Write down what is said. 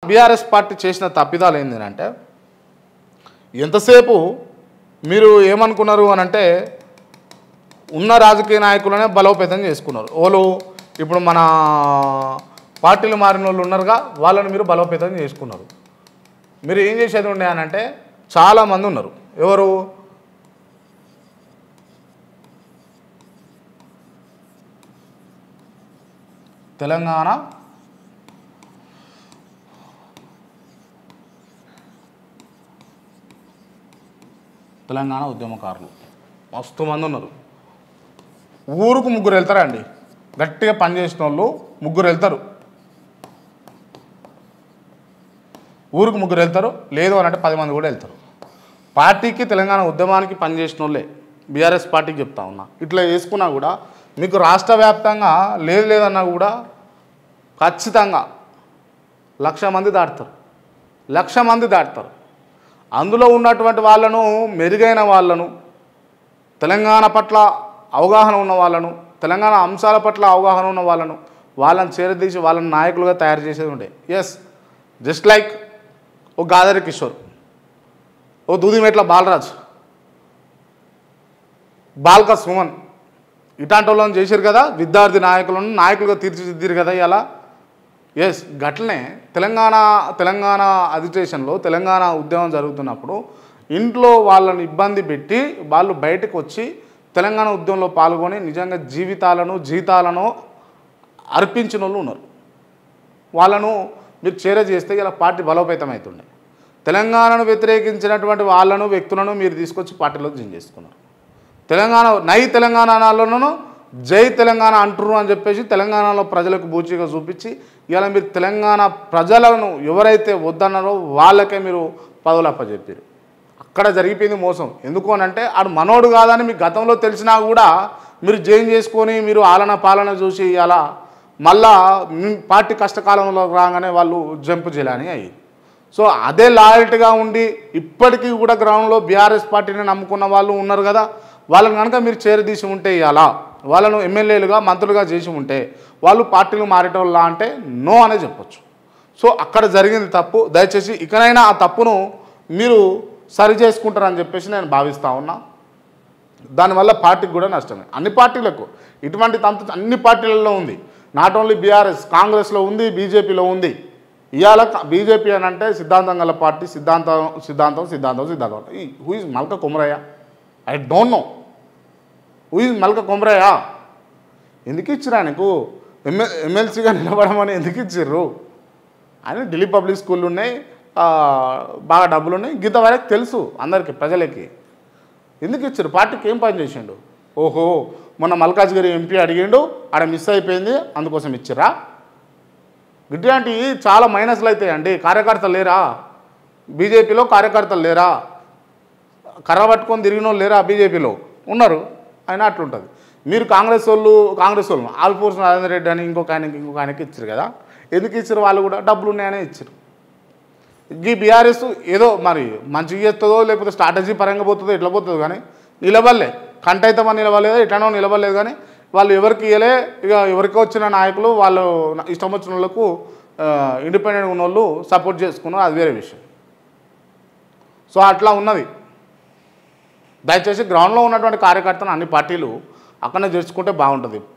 BRS party చేసిన తప్పిదాలు ఏంటంటే ఎంతసేపు మీరు ఏమనుకున్నారు అని అంటే ఉన్న రాజకీయ నాయకులనే బలోపేతం చేసుకున్నారు. వాళ్ళు ఇప్పుడు మన పార్టీలు మారిన వాళ్ళు ఉన్నారుగా, వాళ్ళని మీరు బలోపేతం చేసుకున్నారు. మీరు ఏం చేసేది ఉండే అని అంటే చాలామంది ఉన్నారు. ఎవరు? తెలంగాణ ఉద్యమకారులు మస్తు మంది ఉన్నారు. ఊరుకు ముగ్గురు వెళ్తారండి. గట్టిగా పనిచేసిన వాళ్ళు ముగ్గురు వెళ్తారు. ఊరుకు ముగ్గురు వెళ్తారు, లేదు అని అంటే 10 మంది కూడా వెళ్తారు. పార్టీకి తెలంగాణ ఉద్యమానికి పనిచేసిన వాళ్ళే బీఆర్ఎస్ పార్టీకి చెప్తా ఉన్నా. ఇట్లా వేసుకున్నా కూడా మీకు రాష్ట్ర వ్యాప్తంగా లేదన్నా కూడా ఖచ్చితంగా 1,00,000 మంది దాటుతారు. 1,00,000 మంది దాటుతారు. అందులో ఉన్నటువంటి వాళ్ళను, మెరుగైన వాళ్ళను, తెలంగాణ పట్ల అవగాహన ఉన్న వాళ్ళను, తెలంగాణ అంశాల పట్ల అవగాహన ఉన్న వాళ్ళని చేరదీసి వాళ్ళని నాయకులుగా తయారు చేసేది ఉండే. ఎస్, జస్ట్ లైక్ ఓ గాదరి కిషోర్, ఓ దూదిమెట్ల బాలరాజ్, బాల్క సుమన్, ఇట్లాంటి వాళ్ళని చేశారు కదా. విద్యార్థి నాయకులుగా తీర్చిదిద్దారు కదా ఇలా. ఎస్, గట్లనే తెలంగాణ అజిటేషన్లో తెలంగాణ ఉద్యమం జరుగుతున్నప్పుడు ఇంట్లో వాళ్ళని ఇబ్బంది పెట్టి వాళ్ళు బయటకు వచ్చి తెలంగాణ ఉద్యమంలో పాల్గొని నిజంగా జీతాలను అర్పించిన వాళ్ళు ఉన్నారు. వాళ్ళను మీరు చేస్తే ఇలా పార్టీ బలోపేతం అవుతుండే. తెలంగాణను వ్యతిరేకించినటువంటి వాళ్ళను, వ్యక్తులను మీరు తీసుకొచ్చి పార్టీలో జాయిన్ చేసుకున్నారు. తెలంగాణలోనూ జై తెలంగాణ అంటున్నారు అని చెప్పేసి తెలంగాణలో ప్రజలకు బూచిగా చూపించి ఇలా మీరు తెలంగాణ ప్రజలను ఎవరైతే వద్దన్నారో వాళ్ళకే మీరు పదవులు అప్పచెప్పారు. అక్కడ జరిగిపోయింది మోసం. ఎందుకు అని అంటే ఆడు మనోడు కాదని మీకు గతంలో తెలిసినా కూడా మీరు జాయిన్ చేసుకొని మీరు పాలన చూసి అలా మళ్ళా పార్టీ కష్టకాలంలో రాగానే వాళ్ళు జంపు చేయాలని అయ్యి. సో అదే లాయల్టీగా ఉండి ఇప్పటికీ కూడా గ్రౌండ్లో బీఆర్ఎస్ పార్టీని నమ్ముకున్న వాళ్ళు ఉన్నారు కదా. వాళ్ళని కనుక మీరు చేరదీసి ఉంటే ఇలా వాళ్ళను ఎమ్మెల్యేలుగా, మంత్రులుగా చేసి ఉంటే వాళ్ళు పార్టీలు మారేటోళ్ళ అంటే నో అనే చెప్పొచ్చు. సో అక్కడ జరిగింది తప్పు. దయచేసి ఇకనైనా ఆ తప్పును మీరు సరి చేసుకుంటారని చెప్పేసి నేను భావిస్తూ ఉన్నా. దానివల్ల పార్టీకి కూడా నష్టమే. అన్ని పార్టీలకు ఇటువంటి తంతు అన్ని పార్టీలలో ఉంది. నాట్ ఓన్లీ బీఆర్ఎస్, కాంగ్రెస్లో ఉంది, బీజేపీలో ఉంది. ఇవాళ బీజేపీ అని అంటే సిద్ధాంతం గల పార్టీ. సిద్ధాంతం. Who is Malka Kumarayya? I don't know who is Malka Kumarayya. ఎందుకు ఇచ్చిరా నీకు ఎమ్మెల్సీగా నిలబడమని ఎందుకు ఇచ్చిర్రు అని ఢిల్లీ పబ్లిక్ స్కూళ్ళు ఉన్నాయి, బాగా డబ్బులు ఉన్నాయి, గీత వరకు తెలుసు అందరికీ, ప్రజలకి. ఎందుకు ఇచ్చారు? పార్టీకి ఏం పని చేసిండు? ఓహో, మొన్న మల్కాజ్ గారి ఎంపీ అడిగిండు, ఆడ మిస్ అయిపోయింది, అందుకోసం ఇచ్చిరా? ఇట్లాంటి చాలా మైనస్లు అవుతాయండి. కార్యకర్తలు లేరా? బీజేపీలో కార్యకర్తలు లేరా? కర్ర పట్టుకొని తిరిగిన వాళ్ళు లేరా? బీజేపీలో ఉన్నారు. అయినా అట్లుంటుంది. మీరు కాంగ్రెస్ వాళ్ళు ఆల్ఫోర్స్ నరేందర్ రెడ్డి అని ఇంకొక ఆయనకి ఇచ్చారు కదా. ఎందుకు ఇచ్చారు? వాళ్ళు కూడా డబ్బులు ఉన్నాయనే ఇచ్చారు. ఈ బీఆర్ఎస్ ఏదో మరి మంచిగా చేస్తుందో లేకపోతే స్ట్రాటజీ పరంగా పోతుందో ఎట్లా పోతుందో కానీ నిలబడలే. కంటైతమని నిలబడలేదు, ఎట్లనో నిలబడలేదు. కానీ వాళ్ళు ఎవరికి ఇవ్వలే. ఇక ఎవరికి వచ్చిన నాయకులు వాళ్ళు ఇష్టం వచ్చిన వాళ్ళకు ఇండిపెండెంట్గా ఉన్న వాళ్ళు సపోర్ట్ చేసుకున్నారు. అది వేరే విషయం. సో అట్లా ఉన్నది. దయచేసి గ్రౌండ్లో ఉన్నటువంటి కార్యకర్తను అన్ని పార్టీలు అక్కడనే చేర్చుకుంటే బాగుంటుంది.